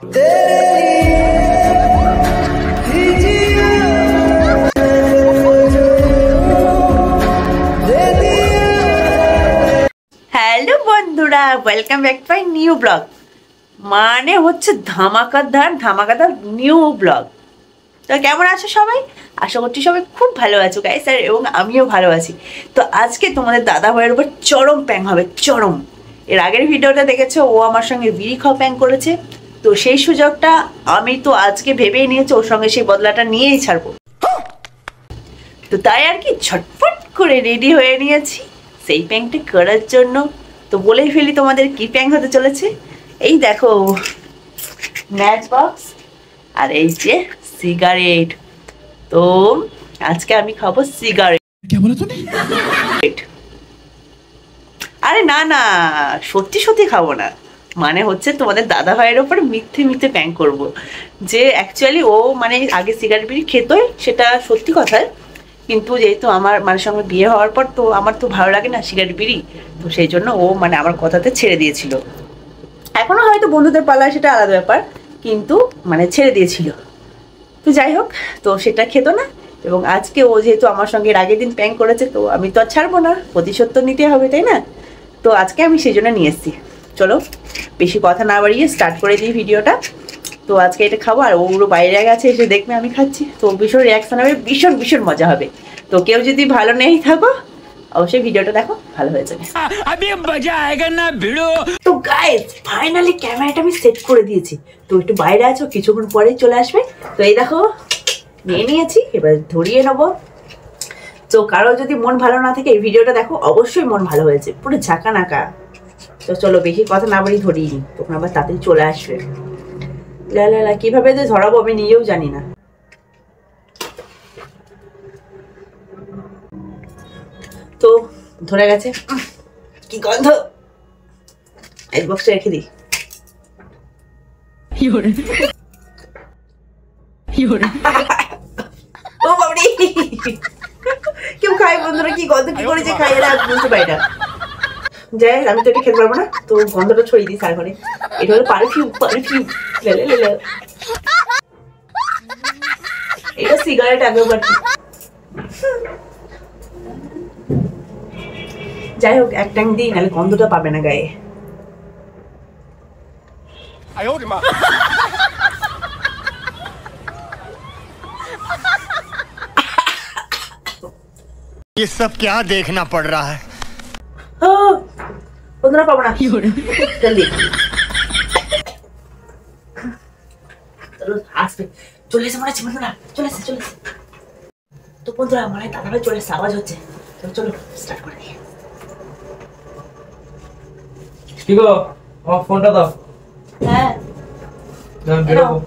Hello বন্ধুরা, welcome back to my new blog. মানে হচ্ছে ধামাকাদার নিউ ব্লগ। তো কেমন আছো সবাই? আশা করছি সবাই খুব ভালো আছো গাইস, আর এবং আমিও ভালো আছি। তো আজকে তোমাদের দাদা ভাইয়ের উপর চরম প্যাং হবে, চরম। এর আগের ভিডিওটা দেখেছো, ও আমার সঙ্গে বিড়ি খাওয়া প্যাং করেছে। তো সেই সুযোগটা আমি তো আজকে ভেবেই নিয়েছি, ওর সঙ্গে সেই বদলাটা নিয়েই ছাড়বো। তো তাই আর কি ছটফট করে রেডি হয়ে নিয়েছি সেই প্যাংটা করার জন্য। তো বলেই ফেলি তোমাদের কি প্যাং হতে চলেছে। এই দেখো ম্যাচ বক্স, আর এই যে সিগারেট। তো আজকে আমি খাবো সিগারেট। আরে না না, সত্যি সত্যি খাবো না। মানে হচ্ছে তোমাদের দাদা ভাইয়ের ওপর মিথ্যে প্যাং করব। যে অ্যাকচুয়ালি ও মানে আগে সিগারেট বিড়ি খেতোই, সেটা সত্যি কথায়। কিন্তু যেহেতু আমার মানে সঙ্গে বিয়ে হওয়ার পর তো আমার তো ভালো লাগে না সিগারেট বিড়ি, তো সেই জন্য ও মানে আমার কথাতে ছেড়ে দিয়েছিল। এখনো হয়তো বন্ধুদের পালায়, সেটা আলাদা ব্যাপার, কিন্তু মানে ছেড়ে দিয়েছিল। তো যাই হোক, তো সেটা খেতো না। এবং আজকে ও যেহেতু আমার সঙ্গে এর আগের দিন প্যাং করেছে, তো আমি তো আর ছাড়বো না, প্রতিশোধ তো নিতে হবে, তাই না? তো আজকে আমি সেই জন্য নিয়ে এসেছি। চলো বেশি কথা না বাড়িয়ে স্টার্ট করে দিই ভিডিওটা। তো আজকে এটা খাবো, আর ওগুলো বাইরে গেছে, এসে দেখবে আমি খাচ্ছি, তো ভীষণ রিয়াকশন হবে, ভীষণ মজা হবে। তো কেউ যদি ভালো নেই থাকো, অবশ্যই ভিডিওটা দেখো, ভালো হয়ে যাবে। তো গাইস ফাইনালি ক্যামেরাটা আমি সেট করে দিয়েছি। তো একটু বাইরে আছো, কিছুক্ষণ পরে চলে আসবে। তো এই দেখো নিয়ে নিয়েছি, এবার ধরিয়ে নেবো। তো কারো যদি মন ভালো না থাকে এই ভিডিওটা দেখো, অবশ্যই মন ভালো হয়েছে, পুরো ঝাঁকা নাকা। তো চলো বেশি কথা না বাড়ি ধরিয়ে নি, তখন আবার তাড়াতাড়ি চলে আসবে। লা কিভাবে যে ধরাবো আমি নিজেও জানি না। তো ধরে গেছে, কি গন্ধ। এই বক্সটা রেখে দিই। ও বাবরি, কেউ খায় বন্ধুরা, কি গন্ধ কি করেছে খাই, এরা বুঝতে পারি না। যাই, আমি তো এটা খেতে পারবো না, তো গন্ধটা ছড়িয়ে দিই সারা ঘরে। এটা হলো পারফিউম। এটা সিগারেট আগেও বাড়তি। যাই হোক, এক ট্যাঙ্ক দিই, নাহলে গন্ধটা পাবে না গায়ে। ये सब क्या देखना पड़ रहा है? বন্ধুরা পাবো না, জলদি আসবে। চলে এসে মনে হচ্ছে বন্ধুরা, চলে এসে। তো বন্ধুরা মনে হয় দাদা ভাই চলে এসে, আওয়াজ হচ্ছে। চলো স্টার্ট করে দিই। কি গো, আমার ফোনটা দাও। হ্যাঁ বেরোবো।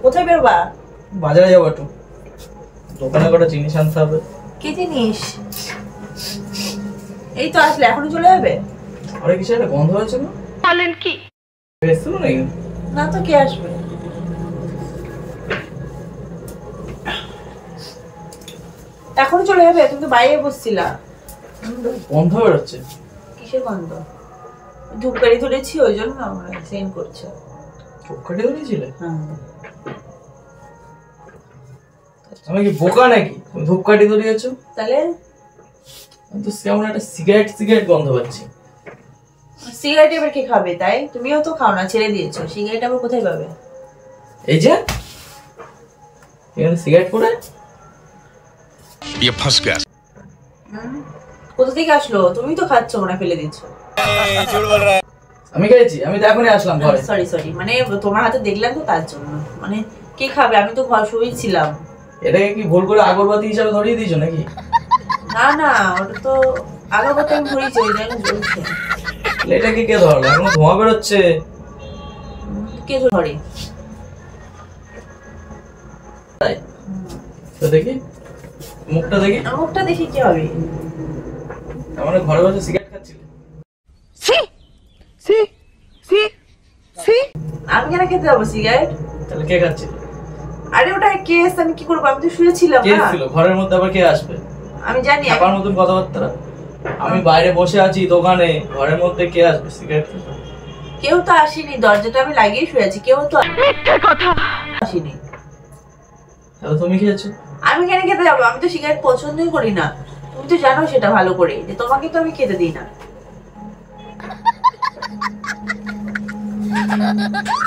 কোথায় বেরোবা? বাজারে যাবো একটু, দোকানে কটা জিনিস আনতে হবে। কি জিনিস? এই তো আসলে, এখনই চলে যাবে? আরে কিছু একটা গন্ধ হয়েছে না? বলেন কি? বেশি নাকি? না তো, কে আসবে? এখনই চলে যাবে? তুমি তো বাইরে বসছিলা। গন্ধ বেরোচ্ছে। কিসের গন্ধ? ধূপকাঠি ধরেছি, ওই জন্য সেন্ড করছে। ধূপকাঠি ধরেছিলে? হ্যাঁ। আমি কি বোকা নাকি তুমি ধূপকাঠি ধরিয়েছো? তাহলে আমি তো কেমন একটা সিগারেট গন্ধ পাচ্ছি। সিগারেট এবার কে খাবে? তাই তুমিও তো খাও না, ছেড়ে দিয়েছো। সিগারেট আবার কোথায় পাবে? এই যে এখানে সিগারেট পড়ে, ये फंस गया। কোথা থেকে আসলো? তুমি তো খাচ্ছ, মনে ফেলে দিচ্ছ। আমি খেয়েছি, আমি তো এখনই আসলাম ঘরে। সরি, মানে তোমার হাতে দেখলাম তো তার জন্য। মানে কে খাবে? আমি তো ঘর শুয়েছিলাম। এটাকে কি ভুল করে আগরবাতি হিসাবে ধরিয়ে দিয়েছো নাকি? না, ওটা তো আগরবাতি আমি ধরেছি, ওই জন্য জ্বলছে। এটাকে কে ধরলো? এখন ধোঁয়া বেরোচ্ছে। কে ধরে? তাই তো দেখি মুখটা দেখি। মুখটা দেখি কি হবে? আমার ঘরে বসে সিগারেট খাচ্ছিলে? আমি কেন খেতে যাবো সিগারেট? তাহলে কে খাচ্ছিল? আরে ওটা কেস, আমি কি করবো? আমি তো শুয়েছিলাম না। কে ছিল ঘরের মধ্যে? আবার কে আসবে? আমি জানি। আমার মতন কথাবার্তা। আমি বাইরে বসে আছি দোকানে, ঘরের মধ্যে কে আসবে সিগারেট? কেউ তো আসেনি, দরজাটা আমি লাগিয়ে শুয়ে আছি, কেউ তো আসেনি। তাহলে তুমি খেয়েছো? আমি কেন খেতে যাবো? আমি তো সিগারেট পছন্দই করি না, তুমি তো জানো সেটা ভালো করে, যে তোমাকে তো আমি খেতে দিই না।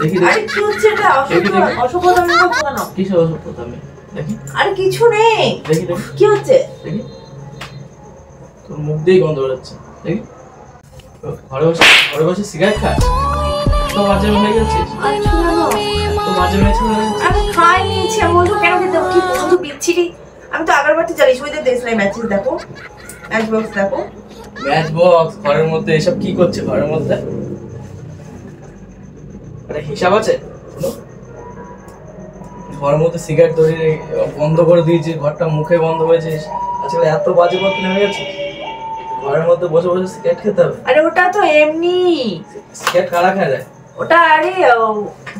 দেখি আরে কি হচ্ছে এটা? অসভ্যতামি করছো কেন? কি অসভ্যতামি? দেখি। আরে কিছু নেই। দেখি দেখি কি হচ্ছে? দেখি। তোর মুখ দিয়েই গন্ধ বেরোচ্ছে। দেখি। ঘরে বসে সিগারেট খায়? তো বাজে হয়ে গেছিস? তো বাজে মেয়েছে হয়ে গেছিস? আমি খাই নিয়েছি, আমি বলবো কেন খেতে? কি বন্ধু বিচ্ছিরি। আমি তো আগরবাতি জ্বালিয়েছি, ওই যে দেশলাই ম্যাচেস দেখো, ম্যাচ বক্স দেখো। ম্যাচ বক্স ঘরের মধ্যে এসব কি করছে ঘরের মধ্যে? আরে হিসাব আছে? ঘরের মধ্যে সিগারেট ধরিয়ে বন্ধ করে দিয়েছিস, ঘরটা মুখে বন্ধ হয়েছিস, আজকাল এত বাজে পথ নেমে গেছে। ঘরের মধ্যে বসে বসে সিগারেট খেতে হবে? আরে ওটা তো এমনি। সিগারেট কারা খায় রে? ওটা আরে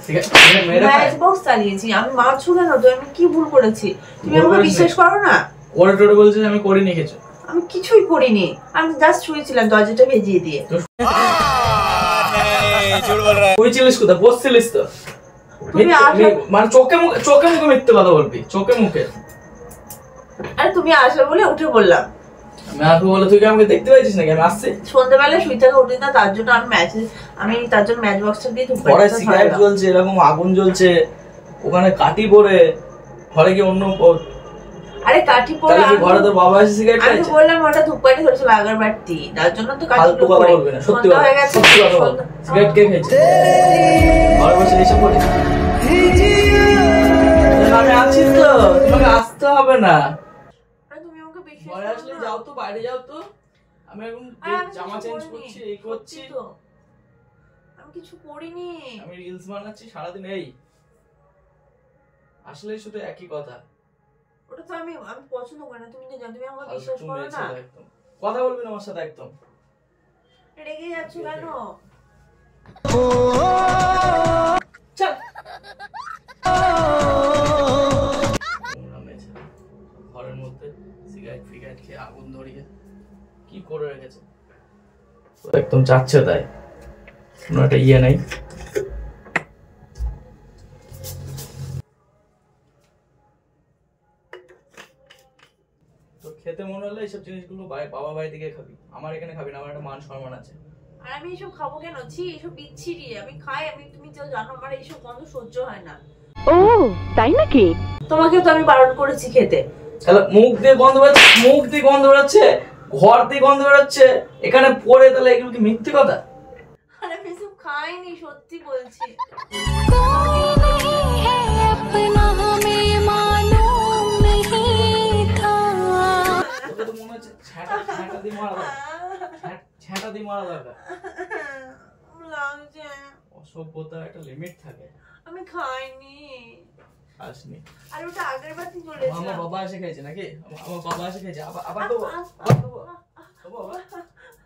সিগারেট মেয়েরা খায়? ম্যাচ বক্স চালিয়েছি আমি, মারছো কেন? তো আমি কি ভুল করেছি? তুমি ভুল আমাকে করেছি? বিশ্বাস করো না? ওরে টোরে বলছিস আমি করিনি কিছু? আমি কিছুই করিনি, আমি জাস্ট শুয়েছিলাম দরজাটা ভেজিয়ে দিয়ে। তুই ছিলিস কোথায়? বসছিলিস তো? তুমি মানে চোখে মুখে মিথ্যে কথা বলবি, চোখে মুখে। আরে তুমি আসবে বলে উঠে বললাম। আমি আসবো বলে তুই কি আমাকে দেখতে পাইছিস নাকি আমি আসছি? সন্ধ্যাবেলা শুই থেকে উঠি না, তার জন্য আমি তার জন্য ম্যাচ বক্সটা দিয়ে ঘরে সিগারেট জ্বলছে, এরকম আগুন জ্বলছে, ওখানে কাঠি পড়ে, ঘরে কি অন্য আরে কাঠি পড়ে? তাহলে কি ঘরে তোর বাবা এসে সিগারেট আমি খাইছে? বললাম ওটা ধূপকাঠি ধরেছিল আগরবাতি, তার জন্য তো কাঠি ফালতু কথা বলবি না, সত্যি কথা, হয়ে গেছে। সত্যি কথা বল। সিগারেট কে খাইছে? ঘরে বসে এইসব করিস? আমি আছি তো, তোমাকে আসতে হবে না। আরে তুমি আমাকে বিশ্বাস ঘরে আসলে করো না। যাও তো, বাইরে যাও তো। আমি এখন আরে আমি জামা কিছু চেঞ্জ করিনি, করছি, এই করছি। সত্যি তো। আমি কিছু করিনি। আমি রিলস বানাচ্ছি সারাদিন। এই আসলে শুধু একই কথা। ওটা তো আমি পছন্দ করি না, তুমি তো জানো, তুমি আমাকে ফালতু বিশ্বাস করো মেয়ে না। ছেলে একদম। কথা বলবি না আমার সাথে একদম। রেগে যাচ্ছ কেন? চল। নোংরা মেয়ে ছেলে। ঘরের মধ্যে সিগারেট ফিগারেট খেয়ে আগুন ধরিয়ে কি করে রেখেছে? ও একদম যাচ্ছে তাই, কোনো একটা ইয়ে নেই। তো খেতে মনে হলে এইসব জিনিসগুলো বাবা বাড়ি থেকে খাবি, আমার এখানে খাবি না, আমার একটা মান সম্মান আছে। আর আমি এসব খাবো কেন? ছি, এসব বিচ্ছিরি। আমি খাই, তুমি তো জানো আমার এইসব গন্ধ সহ্য হয় না। ও তাই নাকি? তোমাকেও তো আমি বারণ করেছি খেতে। তাহলে মুখ দিয়ে গন্ধ বেরোচ্ছে, মুখ দিয়ে গন্ধ বেরোচ্ছে, ঘর দিয়ে গন্ধ বেরোচ্ছে, এখানে পড়ে, তাহলে এগুলো কি মিথ্যে কথা? আরে আমি এসব খাইনি, সত্যি বলছি। তোকে তো মনে হচ্ছে ছ্যাঁটা দিয়ে মারা দরকার, ছ্যাঁটা দিয়ে মারা দরকার। লাগছে। অসভ্যতার একটা লিমিট থাকে। আমি খাইনি। আসনি। আর ওটা আগরবাতি জ্বলেছে। আমার বাবা এসে খেয়েছে নাকি? আমার বাবা এসে খেয়েছে, আবার দেবো,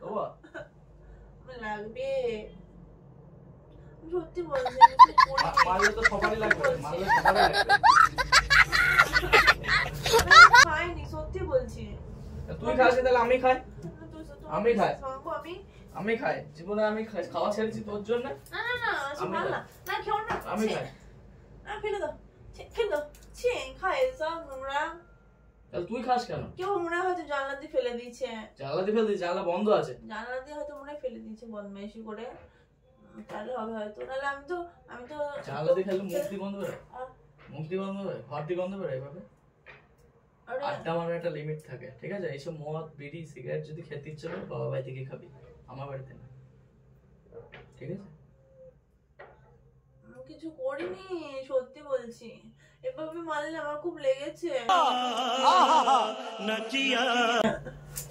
দেবো। লাগবে, সত্যি বলছি। মারলে তো সবারই লাগবে, মারলে সবারই লাগবে। খাইনি, সত্যি বলছি। তুই খাস তাহলে আমি খাই? আমি খাই। আমি আমি খাই, জীবনে আমি খাওয়া ছেড়েছি তোর জন্য। না না না, আমি না না, খেও না। আমি খাই। ফেলে দাও, ফেলে দাও। ছি, খাই সব নোংরা। তাহলে তুই খাস কেন? কেউ মনে হয় হয়তো জানলা দিয়ে ফেলে দিয়েছে। জানলা দিয়ে ফেলে দিই, জানলা বন্ধ আছে। জানলা দিয়ে হয়তো মনে হয় ফেলে দিয়েছে বদমাইশি করে, তাহলে হবে হয়তো। নাহলে আমি তো জানলা দিয়ে ফেললে মুখ দিয়ে গন্ধ বেরোয়, মুখ দিয়ে গন্ধ বেরোয়, ঘর দিয়ে গন্ধ বেরোয়। এভাবে আড্ডা মারার একটা লিমিট থাকে, ঠিক আছে? এইসব মদ বিড়ি সিগারেট যদি খেতে ইচ্ছে করে বাবা বাড়ি থেকে খাবি, আমার বাড়িতে না, ঠিক আছে? কিছু করিনি, সত্যি বলছি। এভাবে মারলে আমার খুব লেগেছে।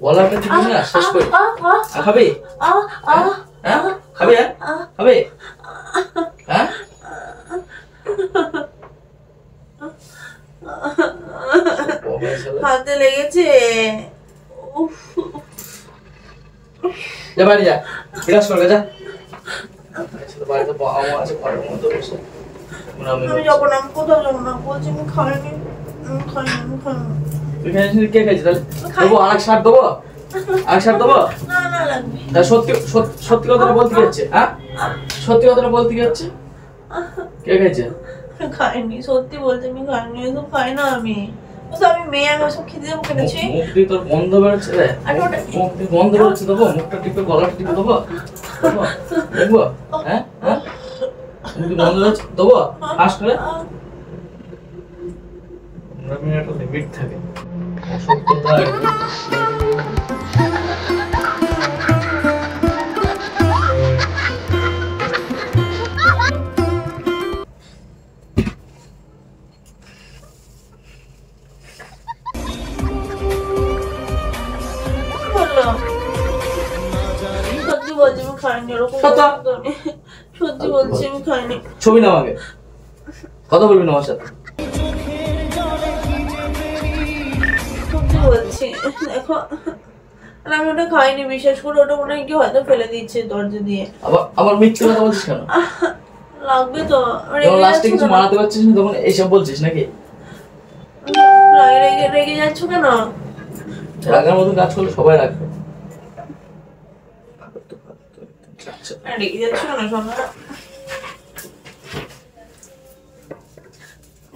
ওয়ালাটা দিবি না, শেষ করি। খাবি? হ্যাঁ খাবি? খাবি? হ্যাঁ হাতে লেগেছে। যা বাড়ি যা, বিরাজ করবে যা। বাড়িতে বাবা মা আছে, ঘরের মধ্যে বসে আমি যাবো না, আমি কোথাও যাবো না, বলছি আমি খাইনি। তুই খাইছিস? কে খাইছিস? তাহলে দেবো, আরেক শার্ট দেবো, আর শার্ট দেবো? না না লাগবে। তা সত্যি কথাটা বলতে কি হচ্ছে? হ্যাঁ, সত্যি কথাটা বলতে কি হচ্ছে? কে খাইছে? খাইনি, সত্যি বলতে আমি খাইনি, তো খাই না আমি। তো আমি মেয়ে, আমি ওসব খেতে যাবো কেনেছি। মুখ দিয়ে তোর গন্ধ বেরোচ্ছে রে। মুখ দিয়ে গন্ধ বেরোচ্ছে, দেবো? মুখটা টিপে গলাটা টিপে দেবো? দেখবো? হ্যাঁ হ্যাঁ, মুখ দিয়ে গন্ধ বেরোচ্ছে, দেবো? ফাঁস করে একটা লিমিট থাকে। অসভ্যতা সত্যি বলছি আমি খাইনি, এরকম সত্যি বলছি আমি খাইনি। ছবি না আমাকে, কথা বলবি না আমার সাথে। সত্যি বলছি, দেখো আমি ওটা খাইনি, বিশেষ করে ওটা মনে হয় কি হয়তো ফেলে দিচ্ছে দরজা দিয়ে। আবার মিথ্যে কথা বলছিস কেন? লাগবে তো, যখন লাস্টে কিছু মানাতে পারছিস না তখন এইসব বলছিস নাকি? রেগে যাচ্ছ কেন? রাগার মতন কাজ করলে সবাই রাখবে। রেগে যাচ্ছ কেন সোনা?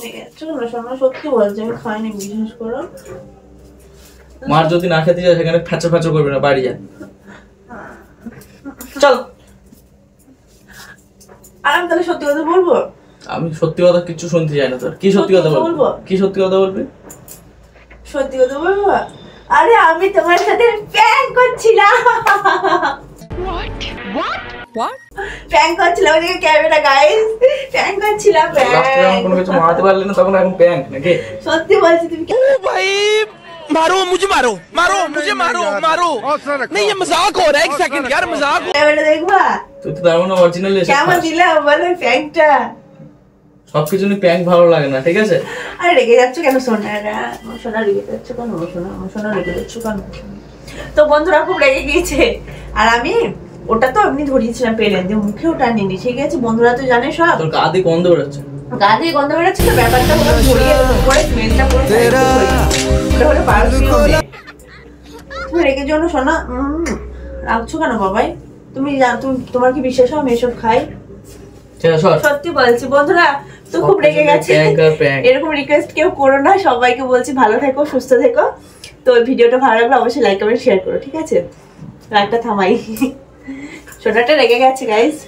রেগে যাচ্ছ কেন সোনা? সত্যি বলছি আমি খাইনি, বিশ্বাস করো। মার যদি না খেতে যায় সেখানে ফ্যাচর ফ্যাচর করবে না, বাড়ি যা চল। আর আমি তাহলে সত্যি কথা বলবো? আমি সত্যি কথা কিছু শুনতে চাই না তোর। কি সত্যি কথা বলবো? কি সত্যি কথা বলবি? সত্যি কথা বলবো? আরে আমি তোমার সাথে প্র্যাঙ্ক করছিলাম। প্র্যাঙ্ক করছিলাম, ওদিকে ক্যামেরা গাইস, প্র্যাঙ্ক করছিলাম। লাস্টে যখন কোনো কিছু মারাতে পারলি না তখন এখন প্র্যাঙ্ক নাকি? সত্যি বলছি তুমি भाई मारो मुझे, मारो मारो मुझे, मारो मारो। नहीं ये मजाक हो रहा है, एक सेकंड यार, मजाक। ক্যামেরা দেখবা তুই তো তার মানে অরিজিনালি কেমন দিলাম বলো প্র্যাঙ্কটা? সবকিছু নিয়ে প্র্যাঙ্ক ভালো লাগে না, ঠিক আছে? আরে রেগে যাচ্ছ কেন সোনারা? সোনা রেগে যাচ্ছ কেন? সোনা রেগে যাচ্ছ কেন? তো বন্ধুরা খুব রেগে গিয়েছে, আর আমি ওটা তো এমনি ধরিয়েছিলাম পেলেন দিয়ে, মুখে ওটা নিনি, ঠিক আছে? বন্ধুরা তো জানে সব। তোর গা দিয়ে গন্ধ বেরোচ্ছে। গা দিয়ে গন্ধ বেরোচ্ছে তো, ব্যাপারটা হলো ধরিয়ে করে স্মেলটা করে ওটা হলো পারফিউম। তুমি রেগে যাও না সোনা। রাখছো কেন বাবাই? তুমি তোমার কি বিশ্বাস হয় আমি এসব খাই? সত্যি বলছি বন্ধুরা, তো খুব রেগে গেছে। এরকম রিকোয়েস্ট কেউ করো না, সবাইকে বলছি ভালো থেকো, সুস্থ থেকো। তো ভিডিওটা ভালো লাগলে অবশ্যই লাইক কমেন্ট শেয়ার করো, ঠিক আছে? লাইকটা থামাই। সোনাটা রেগে গেছে গাইস।